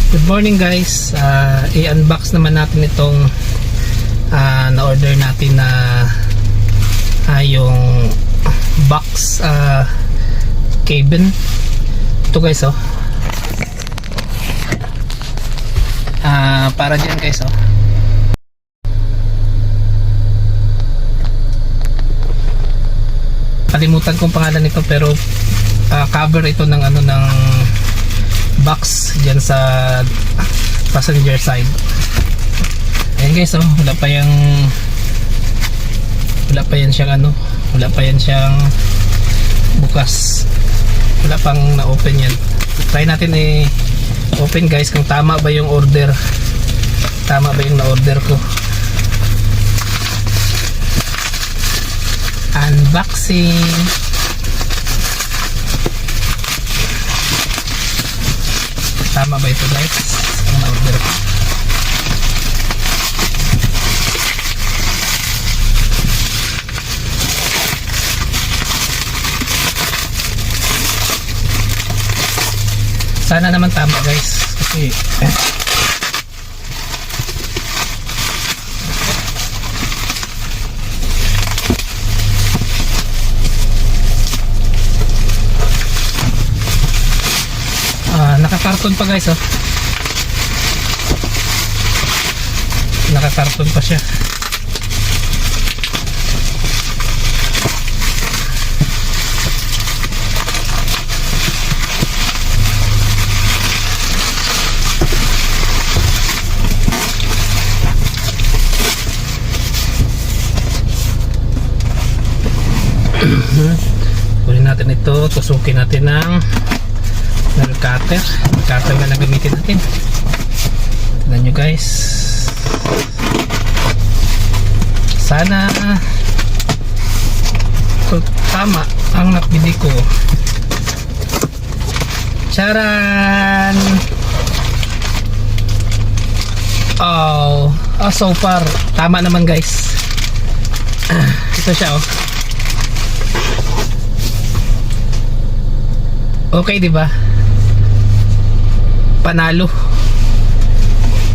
Good morning guys. I-unbox naman natin itong na-order natin na yung box cabin. Ito guys para dyan guys kalimutan kong pangalan nito pero cover ito ng ng box dyan sa passenger side. Ayan guys wala pa yan siyang wala pa yan siyang bukas, wala pang na-open yan. Try natin open guys kung tama ba yung order, tama ba yung na-order ko. Unboxing. Tama ba ito guys ang na-order ko? Sana naman tama guys kasi nakakarton pa guys nakakarton pa siya. Kunin natin ito, tusukin natin ng cutter na gamitin natin. Tignan nyo guys, sana tama ang nakbili ko. Charan! So far tama naman guys. Ito siya okay, di ba? Panalo.